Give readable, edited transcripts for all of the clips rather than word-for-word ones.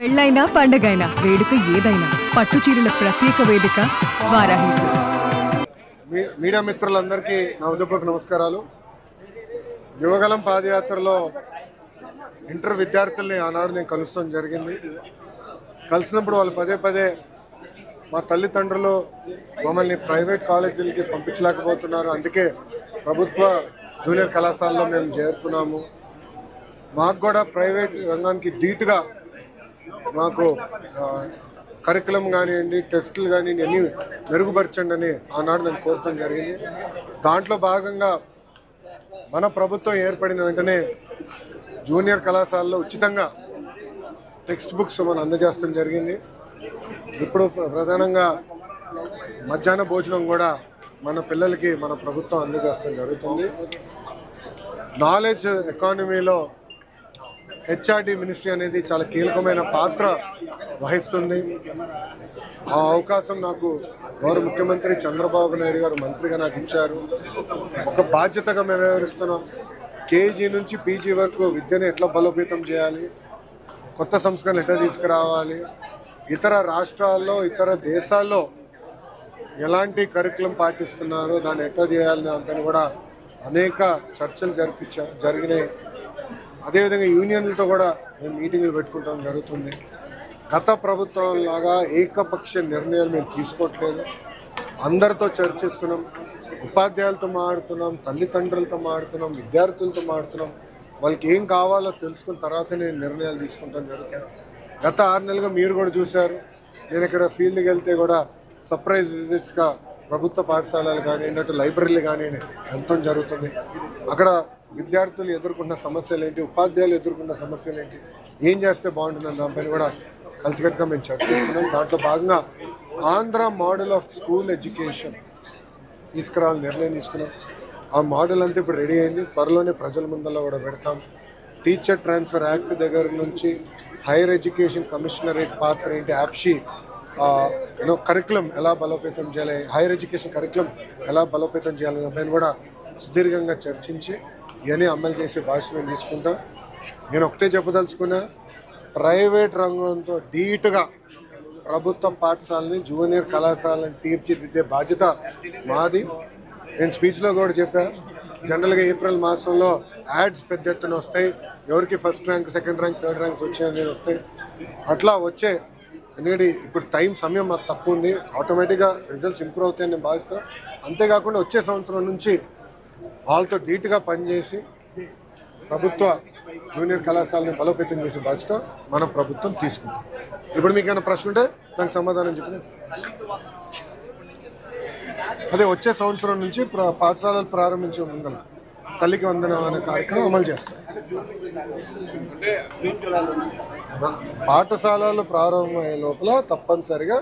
పెళ్ళైనా పండగైనా వేడుక ఏదైనా పట్టు చీరల ప్రత్యేక వేదిక వారాహి సిల్క్స్. మీడియా మిత్రులందరికీ నా ఉదయపూర్వక నమస్కారాలు. యువగలం పాదయాత్రలో ఇంటర్ విద్యార్థుల్ని ఆనాడు నేను కలుస్తాం జరిగింది. కలిసినప్పుడు వాళ్ళు పదే పదే మా తల్లిదండ్రులు మమ్మల్ని ప్రైవేట్ కాలేజీలకి పంపించలేకపోతున్నారు, అందుకే ప్రభుత్వ జూనియర్ కళాశాలలో మేము చేరుతున్నాము, మాకు కూడా ప్రైవేట్ రంగానికి ధీటుగా మాకు కరికులం కానివ్వండి, టెస్టులు కానివ్వండి అన్నీ మెరుగుపరచండి అని ఆనాడు నేను కోరటం జరిగింది. దాంట్లో భాగంగా మన ప్రభుత్వం ఏర్పడిన వెంటనే జూనియర్ కళాశాలలో ఉచితంగా టెక్స్ట్ బుక్స్ మనం అందజేస్తాం జరిగింది. ఇప్పుడు ప్రధానంగా మధ్యాహ్న భోజనం కూడా మన పిల్లలకి మన ప్రభుత్వం అందజేస్తాం జరుగుతుంది. నాలెడ్జ్ ఎకానమీలో హెచ్ఆర్డి మినిస్ట్రీ అనేది చాలా కీలకమైన పాత్ర వహిస్తుంది. ఆ అవకాశం నాకు గౌరవ ముఖ్యమంత్రి చంద్రబాబు నాయుడు గారు మంత్రిగా నాకు ఇచ్చారు. ఒక బాధ్యతగా మేము వ్యవహరిస్తున్నాం. కేజీ నుంచి పీజీ వరకు విద్యను ఎట్లా బలోపేతం చేయాలి, కొత్త సంస్కరణలు ఎట్లా తీసుకురావాలి, ఇతర రాష్ట్రాల్లో ఇతర దేశాల్లో ఎలాంటి కరికులం పాటిస్తున్నారో దాన్ని ఎట్లా చేయాలని దాంతో కూడా అనేక చర్చలు జరిగినాయి. అదేవిధంగా యూనియన్లతో కూడా మేము మీటింగ్లు పెట్టుకుంటాం జరుగుతుంది. గత ప్రభుత్వం లాగా ఏకపక్ష నిర్ణయాలు మేము తీసుకోవట్లేదు, అందరితో చర్చిస్తున్నాం, ఉపాధ్యాయులతో మాట్లాడుతున్నాం, తల్లిదండ్రులతో మాట్లాడుతున్నాం, విద్యార్థులతో మాట్లాడుతున్నాం. వాళ్ళకి ఏం కావాలో తెలుసుకున్న తర్వాతనే నిర్ణయాలు తీసుకుంటాం జరుగుతుంది. గత 6 నెలలుగా మీరు కూడా చూశారు, నేను ఇక్కడ ఫీల్డ్కి వెళ్తే కూడా సర్ప్రైజ్ విజిట్స్గా ప్రభుత్వ పాఠశాలలు కానివ్వండి, అటు లైబ్రరీలు కానివ్వండి వెళ్తాం జరుగుతుంది. అక్కడ విద్యార్థులు ఎదుర్కొన్న సమస్యలు ఏంటి, ఉపాధ్యాయులు ఎదుర్కొన్న సమస్యలు ఏంటి, ఏం చేస్తే బాగుంటుందని దానిపైన కూడా కలిసికట్టుగా మేము చర్చిస్తున్నాం. దాంట్లో భాగంగా Andhra model of school education తీసుకురావాలని నిర్ణయం తీసుకున్నాం. ఆ మోడల్ అంతా ఇప్పుడు రెడీ అయింది, త్వరలోనే ప్రజల ముందల్లో కూడా పెడతాం. టీచర్ ట్రాన్స్ఫర్ యాక్ట్ దగ్గర నుంచి హైయర్ ఎడ్యుకేషన్ కమిషనరేట్ పాత్ర ఏంటి, యాప్షీ కరికులం ఎలా బలోపేతం చేయాలి, హైయర్ ఎడ్యుకేషన్ కరికులం ఎలా బలోపేతం చేయాలనే దానిపైన కూడా సుదీర్ఘంగా చర్చించి ఇవన్నీ అమలు చేసే భాష మేము తీసుకుంటాం. నేను ఒకటే చెప్పదలుచుకున్నా, ప్రైవేట్ రంగంతో ధీటుగా ప్రభుత్వ పాఠశాలని జూనియర్ కళాశాలను తీర్చిదిద్దే బాధ్యత మాది. నేను స్పీచ్లో కూడా చెప్పా, జనరల్గా ఏప్రిల్ మాసంలో యాడ్స్ పెద్ద ఎత్తున వస్తాయి, ఎవరికి first rank, second rank, third ranks వచ్చాయనేది వస్తాయి. అట్లా వచ్చే, ఎందుకంటే ఇప్పుడు సమయం మాకు తక్కువ ఉంది, ఆటోమేటిక్గా రిజల్ట్స్ ఇంప్రూవ్ అవుతాయని నేను భావిస్తాను. అంతేకాకుండా వచ్చే సంవత్సరం నుంచి వాళ్ళతో ధీటుగా పనిచేసి ప్రభుత్వ జూనియర్ కళాశాలని బలోపేతం చేసే బాధ్యత మన ప్రభుత్వం తీసుకుంటాం. ఇప్పుడు మీకు ఏమైనా ప్రశ్న ఉంటే దానికి సమాధానం చెప్పిన అదే వచ్చే సంవత్సరం నుంచి పాఠశాలలు ప్రారంభించే ముందర తల్లికి వందనం అనే కార్యక్రమం అమలు చేస్తాం. పాఠశాలలు ప్రారంభమయ్యే లోపల తప్పనిసరిగా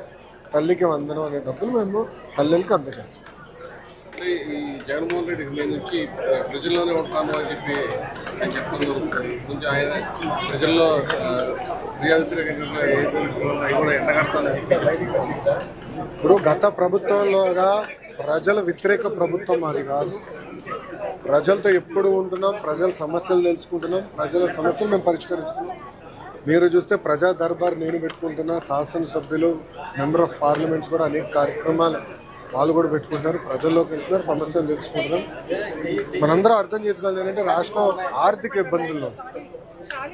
తల్లికి వందనం అనే డబ్బులు మేము తల్లికి అందజేస్తాం. ఈ జగన్మోహన్ రెడ్డి నుంచి ప్రజల్లోనే ఉంటాను అని చెప్పి ఆయన చెప్పడం జరుగుతుంది. కొంచెం ఆయన ప్రజల్లో ఇప్పుడు గత ప్రభుత్వంలోగా ప్రజల వ్యతిరేక ప్రభుత్వం అది కాదు. ప్రజలతో ఎప్పుడు ఉంటున్నాం, ప్రజల సమస్యలు తెలుసుకుంటున్నాం, ప్రజల సమస్యలు మేము పరిష్కరిస్తున్నాం. మీరు చూస్తే ప్రజా దర్బార్ నేను పెట్టుకుంటున్నా, శాసనసభ్యులు, మెంబర్ ఆఫ్ పార్లమెంట్స్ కూడా అనేక కార్యక్రమాలు వాళ్ళు కూడా పెట్టుకుంటారు, ప్రజల్లోకి వెళ్తున్నారు, సమస్యలు తెలుసుకుంటున్నాం. మనందరం అర్థం చేసుకోవాలి ఏంటంటే రాష్ట్రం ఆర్థిక ఇబ్బందుల్లో,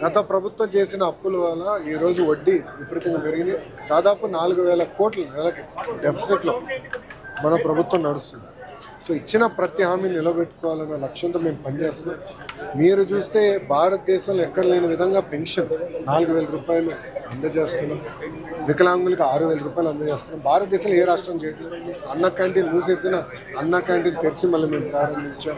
గత ప్రభుత్వం చేసిన అప్పుల వల్ల ఈరోజు వడ్డీ విపరీతంగా పెరిగింది. దాదాపు 4,000 కోట్ల నెలకి డెఫిసిట్లో మన ప్రభుత్వం నడుస్తుంది. సో ఇచ్చిన ప్రతి హామీని నిలబెట్టుకోవాలన్న లక్ష్యంతో మేము పనిచేస్తున్నాం. మీరు చూస్తే భారతదేశంలో ఎక్కడ లేని విధంగా పెన్షన్ 4,000 రూపాయలు అందజేస్తున్నాం, వికలాంగులకు 6,000 రూపాయలు అందజేస్తున్నాం. భారతదేశంలో ఏ రాష్ట్రం చేయట్లేదు. అన్న క్యాంటీన్ మూసేసిన అన్న క్యాంటీన్ తెరిచి మళ్ళీ మేము ప్రారంభించాం.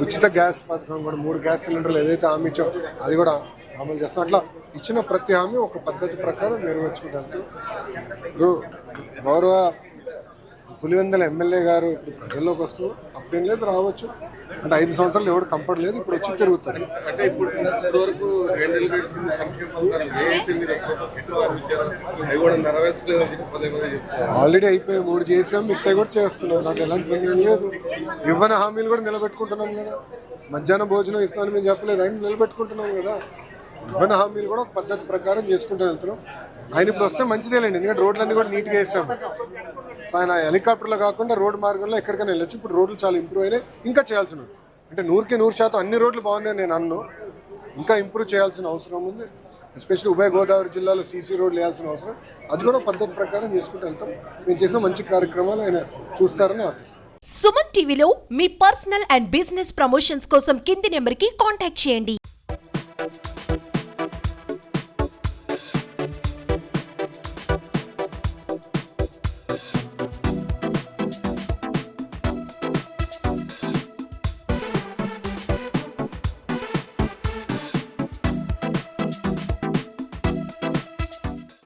ఉచిత గ్యాస్ పథకం కూడా 3 గ్యాస్ సిలిండర్లు ఏదైతే హామీ ఇచ్చాం అది కూడా అమలు చేస్తాం. అట్లా ఇచ్చిన ప్రతి హామీ ఒక పద్ధతి ప్రకారం నెరవేర్చుకుంటాం. ఇప్పుడు గౌరవ పులివెందుల ఎమ్మెల్యే గారు ఇప్పుడు ప్రజల్లోకి వస్తూ అప్పుడేం లేదు, రావచ్చు అంటే 5 సంవత్సరాలు ఎవరు కంపట్ లేదు, ఇప్పుడు వచ్చి తిరుగుతారు. అంటే ఇప్పుడు వరకు ఆల్రెడీ అయిపోయి 3 చేసాం, మిగతా కూడా చేస్తున్నాం. నాకు ఎలాంటి సందేహం లేదు. ఇవ్వని హామీలు కూడా నిలబెట్టుకుంటున్నాం కదా. మధ్యాహ్న భోజనం ఇస్తామని మేము చెప్పలేదు, ఆయన నిలబెట్టుకుంటున్నాం కదా. ఇవ్వని హామీలు కూడా ఒక పద్ధతి ప్రకారం చేసుకుంటూ వెళ్తున్నాం. ఆయన ఇప్పుడు వస్తే మంచిదేలేండి, ఎందుకంటే రోడ్లన్నీ కూడా నీట్గా వేసాము. సో ఆయన హెలికాప్టర్లో కాకుండా రోడ్డు మార్గంలో ఎక్కడికైనా వెళ్ళొచ్చు. ఇప్పుడు రోడ్లు చాలా ఇంప్రూవ్ అయినాయి, ఇంకా చేయాల్సిన ఉంది. అంటే 100% అన్ని రోడ్లు బాగున్నాయి నేను అన్ను, ఇంకా ఇంప్రూవ్ చేయాల్సిన అవసరం ఉంది. ఎస్పెషల్లీ ఉభయ గోదావరి జిల్లాలో సీసీ రోడ్లు వేయాల్సిన అవసరం, అది కూడా పద్ధతి ప్రకారం చేసుకుంటూ వెళ్తాం. మేము చేసిన మంచి కార్యక్రమాలు ఆయన చూస్తారని ఆశిస్తాం. సుమన్ టీవీలో మీ పర్సనల్ అండ్ బిజినెస్ ప్రమోషన్స్ కోసం కింది నెంబర్కి కాంటాక్ట్ చేయండి.